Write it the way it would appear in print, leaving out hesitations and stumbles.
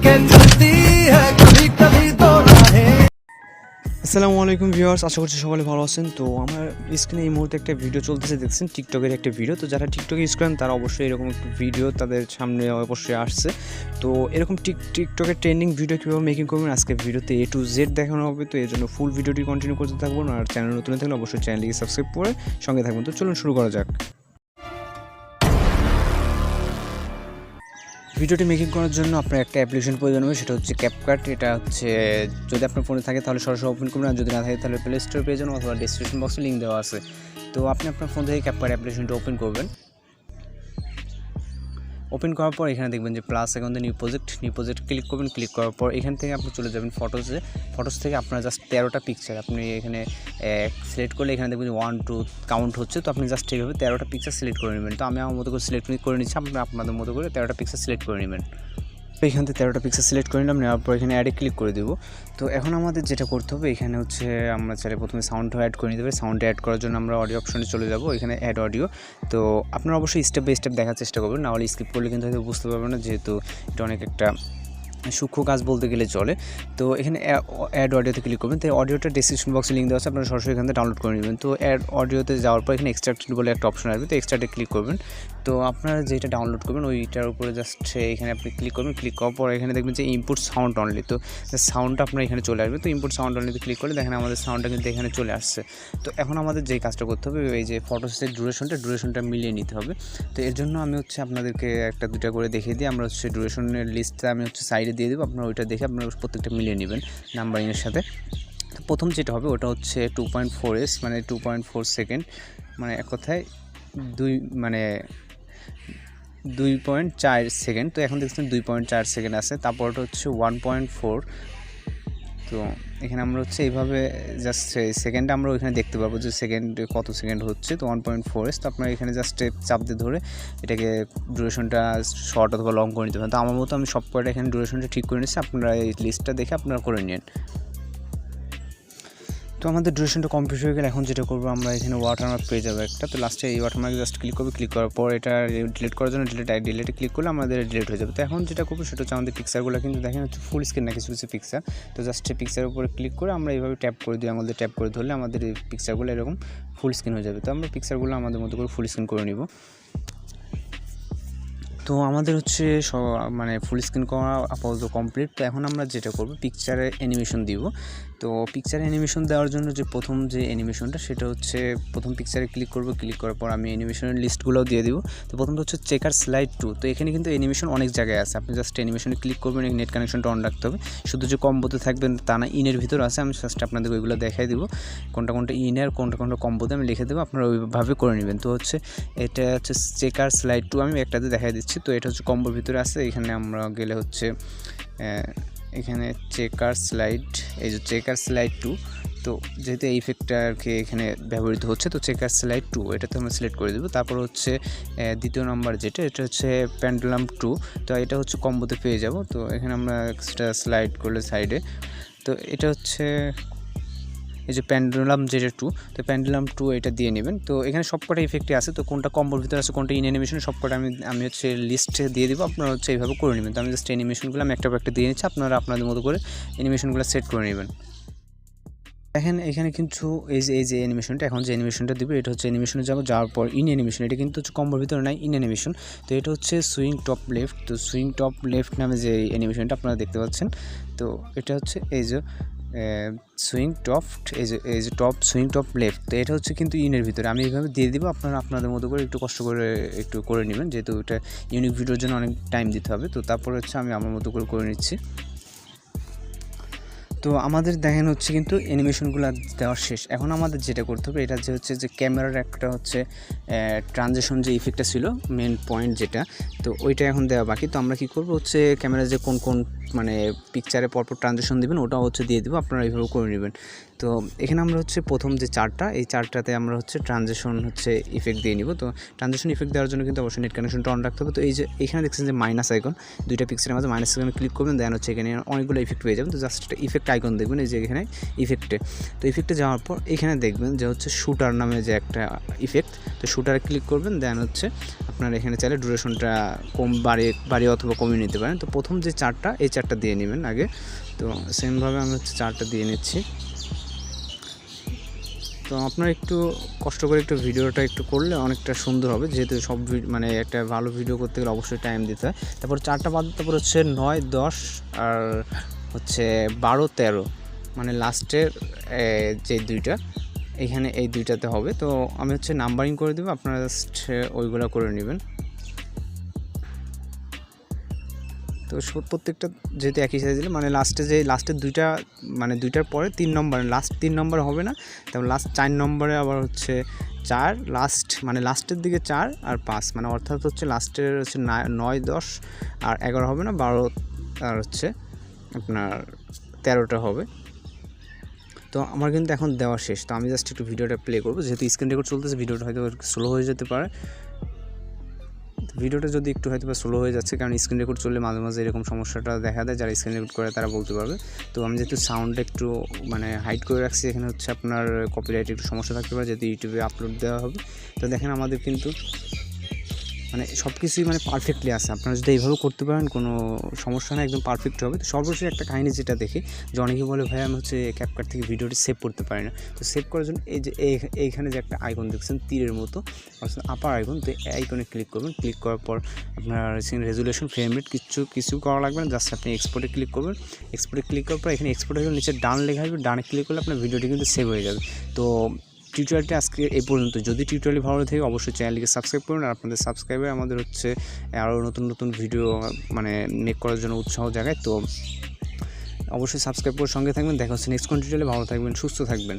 के चलती है कभी कभी तो राहें। আসসালামু আলাইকুম ভিউয়ার্স, আশা করছি সকলে ভালো আছেন। তো আমার স্ক্রিনে এই মুহূর্তে একটা ভিডিও চলতেছে, দেখছেন টিকটকের একটা ভিডিও। তো যারা টিকটকে ইউজ করেন তারা অবশ্যই এরকম একটা ভিডিও তাদের সামনে অবশ্যই আসছে। তো এরকম টিকটকের ট্রেন্ডিং ভিডিও কীভাবে মেকিং করবেন আজকে ভিডিওতে A to Z দেখানো হবে। তো এর জন্য ফুল ভিডিওটি কন্টিনিউ করতে থাকবেন। আর চ্যানেল নতুন থাকলে অবশ্যই চ্যানেলটিকে সাবস্ক্রাইব করে সঙ্গে থাকবেন। তো চলুন শুরু করা যাক। ভিডিওটি মেকিং করার জন্য আপনার একটা অ্যাপ্লিকেশন প্রয়োজন হবে, সেটা হচ্ছে CapCut। এটা হচ্ছে যদি আপনার ফোনে থাকে তাহলে সরাসরি ওপেন করবেন, আর যদি না থাকে তাহলে প্লে স্টোর পেয়ে যাবেন অথবা ডেসক্রিপশন বক্সে লিঙ্ক দেওয়া আছে। তো আপনি আপনার ফোন থেকে CapCut অ্যাপ্লিকেশনটা ওপেন করবেন। ওপেন করার পর এখানে দেখবেন যে প্লাস এখন নিউ প্রজেক্ট ক্লিক করবেন। ক্লিক করার পর এখান থেকে আপনি চলে যাবেন ফটোস থেকে আপনার জাস্ট 13টা পিকচার আপনি এখানে সিলেক্ট করলে এখানে দেখবেন যে 1 2 কাউন্ট হচ্ছে। তো আপনি জাস্ট এইভাবে 13টা পিকচার সিলেক্ট করে নেবেন। তো আমি আমার মতো করে সিলেক্ট করে নিচ্ছি, আপনারা আপনাদের মতো করে 13টা পিকচার সিলেক্ট করে নেবেন। এখান থেকে 13টা পিক্সেল সিলেক্ট করে নিলাম, নেওয়ার পর এখানে অ্যাডে ক্লিক করে দেবো। তো এখন আমাদের যেটা করতে হবে এখানে হচ্ছে আমরা চাইলে প্রথমে সাউন্ডও অ্যাড করে নিতে পারি। সাউন্ড অ্যাড করার জন্য আমরা অডিও অপশনে চলে যাব, এখানে অ্যাড অডিও। তো আপনারা অবশ্যই স্টেপ বাই স্টেপ দেখার চেষ্টা করবেন, নাহলে স্কিপ করলে কিন্তু হয়তো বুঝতে পারবেন না, যেহেতু এটা অনেক একটা সূক্ষ্ম কাজ বলতে গেলে চলে। তো এখানে অ্যাড অডিওতে ক্লিক করবেন। তো অডিওটা ডেসক্রিপশন বক্সে লিঙ্ক দেওয়া আছে, আপনারা সরাসরি এখান থেকে ডাউনলোড করে নেবেন। তো অ্যাড অডিওতে যাওয়ার পর এখানে এক্সট্রাক্টেড বলে একটা অপশন আসবে, তো এক্সট্রাক্টে ক্লিক করবেন। তো আপনারা যেটা ডাউনলোড করবেন ওইটার উপরে জাস্ট এখানে আপনি ক্লিক করবেন। ক্লিক করার পর এখানে দেখবেন যে ইনপুট সাউন্ড অনলি, তো সাউন্ডটা আপনার এখানে চলে আসবে। তো ইনপুট সাউন্ড অনলিতে ক্লিক করলে দেখেন আমাদের সাউন্ডটা কিন্তু এখানে চলে আসছে। তো এখন আমাদের যেই কাজটা করতে হবে, এই যে ফটোসের ডিউরেশনটা মিলিয়ে নিতে হবে। তো এর জন্য আমি হচ্ছে আপনাদেরকে একটা দুটা করে দেখিয়ে দিই। আমরা হচ্ছে ডিউরেশনের লিস্টটা আমি হচ্ছে সাইডে দিয়ে দেবো, আপনারা ওইটা দেখে আপনারা প্রত্যেকটা মিলিয়ে নেবেন নাম্বারিংয়ের সাথে। তো প্রথম যেটা হবে ওটা হচ্ছে 2.4s মানে 2.4 সেকেন্ড, মানে এক কথায় 2.4 সেকেন্ড। তো এখন দেখছেন 2.4 সেকেন্ড আছে। তারপরটা হচ্ছে 1.4। তো এখানে আমরা হচ্ছে এইভাবে জাস্ট সেকেন্ডে আমরা ওইখানে দেখতে পারবো যে সেকেন্ডে কত সেকেন্ড হচ্ছে। তো 1.4s। তো আপনারা এখানে জাস্ট চাপ দিয়ে ধরে এটাকে ডিউরেশনটা শর্ট অথবা লং করে নিতে পারেন। তো আমার মতো আমি সব কয়টা এখানে ডিউরেশনটা ঠিক করে নিচ্ছি, আপনারা এই লিস্টটা দেখে আপনারা করে নিন। তো আমাদের ডিউরেশনটা কমপ্লিট হয়ে গেলে এখন যেটা করবো আমরা এখানে ওয়াটারমার্ক পেয়ে যাবো একটা। তো লাস্টে এই ওয়াটারমার্ক জাস্ট ক্লিক করবো। ক্লিক করার পর এটা ডিলিট করার জন্য ডিলিটে ক্লিক করলে আমাদের ডিলিট হয়ে যাবে। তো এখন যেটা করবো সেটা হচ্ছে আমাদের পিকচারগুলো কিন্তু দেখেন হচ্ছে ফুল স্ক্রিন না, কিছু পিকচার। তো জাস্ট পিকচারের উপরে ক্লিক করে আমরা এইভাবে ট্যাপ করে দিই, আঙুল দিয়ে ট্যাপ করে ধরলে আমাদের এই পিকচারগুলো এরকম ফুল স্ক্রিন হয়ে যাবে। তো আমরা পিকচারগুলো আমাদের মতো করে ফুল স্ক্রিন করে নিব। তো আমাদের হচ্ছে মানে ফুল স্ক্রিন করা আপাতত কমপ্লিট। তো এখন আমরা যেটা করব পিকচারে অ্যানিমেশন দিব। তো পিকচারে অ্যানিমেশন দেওয়ার জন্য যে প্রথম যে অ্যানিমেশনটা সেটা হচ্ছে প্রথম পিকচারে ক্লিক করব। ক্লিক করার পর আমি অ্যানিমেশনের লিস্টগুলোও দিয়ে দিব। তো প্রথমটা হচ্ছে চেকার স্লাইড 2। তো এখানে কিন্তু অ্যানিমেশন অনেক জায়গায় আছে, আপনি জাস্ট অ্যানিমেশনে ক্লিক করবেন। নেট কানেকশনটা অন রাখতে হবে, শুধু যে কম্বোতে থাকবেন তা না, ইনের ভিতর আছে। আমি জাস্ট আপনাদের ওইগুলো দেখাই দিব, কোনটা ইনের কোনটা কম্বোতে আমি লিখে দেবো, আপনারা ওইভাবে করে নেবেন। তো হচ্ছে এটা হচ্ছে চেকার স্লাইড 2, আমি একটাতে দেখাই দিচ্ছি। তো এটা হচ্ছে কম্বোর ভিতরে আছে। এখানে আমরা গেলে হচ্ছে এখানে চেকার স্লাইড, এই যে চেকার স্লাইড 2। তো যেহেতু এই ইফেক্টটা আর কি এখানে ব্যবহৃত হচ্ছে, তো চেকার স্লাইড 2 এটাতে আমরা সিলেক্ট করে দেবো। তারপর হচ্ছে দ্বিতীয় নাম্বার যেটা, এটা হচ্ছে পেন্ডুলাম 2। তো এটা হচ্ছে কম্বোতে পেয়ে যাব। তো এখানে আমরা এক্সট্রা স্লাইড করলে সাইডে, তো এটা হচ্ছে এই যে পেন্ডুলাম যেটা 2। তো পেন্ডুলাম 2 এটা দিয়ে নেবেন। তো এখানে সবকটা ইফেক্টই আছে, তো কোনটা কম্বোর ভিতরে আছে কোনটা ইন অ্যানিমেশন সবকটা আমি হচ্ছে লিস্টে দিয়ে দেবো, আপনারা হচ্ছে এইভাবে করে নেবেন। তো আমি জাস্ট অ্যানিমেশনগুলো আমি একটা দিয়ে নিচ্ছি, আপনারা আপনাদের মতো করে অ্যানিমেশনগুলো সেট করে নেবেন। দেখেন এখানে কিন্তু এই যে অ্যানিমেশনটা, এখন যে অ্যানিমেশনটা দিব এটা হচ্ছে অ্যানিমেশনে যাওয়ার পর ইন অ্যানিমেশন। এটা কিন্তু হচ্ছে কম্বোর ভিতরে নাই, ইন অ্যানিমেশন। তো এটা হচ্ছে সুইং টপ লেফট। তো সুইং টপ লেফট নামে যে অ্যানিমেশনটা আপনারা দেখতে পাচ্ছেন, তো এটা হচ্ছে এই যে সুইং টপ, এই যে টপ সুইং টপ লেফট। তো এটা হচ্ছে কিন্তু ইনের ভিতরে আমি এইভাবে দিয়ে দিব, আপনারা আপনাদের মতো করে একটু কষ্ট করে একটু করে নেবেন, যেহেতু এটা ইউনিক ভিডিওর জন্য অনেক টাইম দিতে হবে। তো তারপর হচ্ছে আমি আমার মতো করে নিচ্ছি। তো আমাদের দেখেন হচ্ছে কিন্তু অ্যানিমেশনগুলো দেওয়া শেষ। এখন আমাদের যেটা করতে হবে এটা যে হচ্ছে যে ক্যামেরার একটা হচ্ছে ট্রানজিশন যে ইফেক্টটা ছিল মেন পয়েন্ট যেটা, তো ওইটা এখন দেওয়া বাকি। তো আমরা কী করবো হচ্ছে ক্যামেরা যে কোন মানে পিকচারে পরপর ট্রানজিশন দেবেন ওটাও হচ্ছে দিয়ে দেবো, আপনারা এইভাবে করে নেবেন। তো এখানে আমরা হচ্ছে প্রথম যে চারটা, এই চারটাতে আমরা হচ্ছে ট্রানজিশন হচ্ছে ইফেক্ট দিয়ে নিব। তো ট্রানজিশন ইফেক্ট দেওয়ার জন্য কিন্তু অবশ্যই নেট কানেকশনটা অন রাখতে হবে। তো এই যে এখানে দেখছেন যে মাইনাস আইকন, দুইটা পিক্সেলের মাঝে মাইনাস আইকনে ক্লিক করবেন, দেন হচ্ছে এখানে অনেকগুলো ইফেক্ট পেয়ে যাবেন। তো জাস্ট একটা ইফেক্ট আইকন দেখবেন এই যে এখানে ইফেক্টে। তো ইফেক্টে যাওয়ার পর এখানে দেখবেন যে হচ্ছে শুটার নামে যে একটা ইফেক্ট, তো শুটারে ক্লিক করবেন, দেন হচ্ছে আপনার এখানে চাইলে ডিউরেশনটা বাড়িয়ে অথবা কমিয়ে নিতে পারেন। তো প্রথম যে চারটা এই চারটা দিয়ে নেবেন আগে। তো সেমভাবে আমি হচ্ছে চারটা দিয়ে নিচ্ছি। তো আপনারা একটু কষ্ট করে একটু ভিডিওটা একটু করলে অনেকটা সুন্দর হবে, যেহেতু সব মানে একটা ভালো ভিডিও করতে গেলে অবশ্যই টাইম দিতে হয়। তারপর চারটা বাদ, তারপর হচ্ছে 9, 10 আর হচ্ছে 12, 13 মানে লাস্টের যে দুইটা এইখানে এই দুইটাতে হবে। তো আমি হচ্ছে নাম্বারিং করে দেবো, আপনারা জাস্ট ওইগুলো করে নেবেন। তো প্রত্যেকটা যেহেতু একই সাইজ দিলে মানে লাস্টের দুইটা মানে দুইটার পরে 3 নম্বর, লাস্ট 3 নম্বর হবে না, তারপর লাস্ট 4 নম্বরে আবার হচ্ছে 4, লাস্ট মানে লাস্টের দিকে 4 আর 5 মানে অর্থাৎ হচ্ছে লাস্টের হচ্ছে 9, 10 আর 11 হবে না, 12 আর হচ্ছে আপনার 13টা হবে। তো আমার কিন্তু এখন দেওয়া শেষ। তো আমি জাস্ট একটু ভিডিওটা প্লে করবো, যেহেতু স্ক্রিন রেকর্ড চলতেছে ভিডিওটা হয়তো স্লো হয়ে যেতে পারে। ভিডিওটা যদি একটু হয়তো বা স্লো হয়ে যাচ্ছে, কারণ স্ক্রিন রেকর্ড চললে মাঝে মাঝে এরকম সমস্যাটা দেখা দেয়, যারা স্ক্রিন রেকর্ড করে তারা বলতে পারবে। তো আমি যেহেতু সাউন্ডটা একটু মানে হাইড করে রাখছি, এখানে হচ্ছে আপনার কপিরাইট একটু সমস্যা থাকতে পারে, যেহেতু ইউটিউবে আপলোড দেওয়া হবে। তো দেখেন আমাদের কিন্তু মানে সব কিছুই মানে পারফেক্টলি আছে। আপনারা যদি এইভাবে করতে পারেন কোনো সমস্যা না, একদম পারফেক্ট হবে। তো সর্বশেষ একটা কাহিনী যেটা দেখি যে অনেকে বলে ভাই আমি হচ্ছে ক্যাপকাট থেকে ভিডিওটি সেভ করতে পারি না। তো সেভ করার জন্য এই যে এইখানে যে একটা আইকন দেখছেন তীরের মতো, অর্থাৎ আপার আইকন, তো এই আইকনে ক্লিক করবেন। ক্লিক করার পর আপনার রেজুলেশন, ফ্রেম রেট কিছু করা লাগবে না, জাস্ট আপনি এক্সপোর্টে ক্লিক করবেন। এক্সপোর্টে ক্লিক করার পর এখানে এক্সপোর্ট হয়ে নিচে ডান লেখা আসবে, ডানে ক্লিক করলে আপনার ভিডিওটি কিন্তু সেভ হয়ে যাবে। তো টিউটোরিয়ালটি আজকে এই পর্যন্ত। যদি টিউটোরিয়াল ভালো লাগে অবশ্যই চ্যানেলটিকে সাবস্ক্রাইব করুন। আর আপনাদের সাবস্ক্রাইবে আমাদের হচ্ছে আরও নতুন ভিডিও মানে মেক করার জন্য উৎসাহ জাগায়। তো অবশ্যই সাবস্ক্রাইব করে সঙ্গে থাকবেন। দেখা হচ্ছে নেক্সট কোন টিউটোরিয়ালে। ভালো থাকবেন, সুস্থ থাকবেন।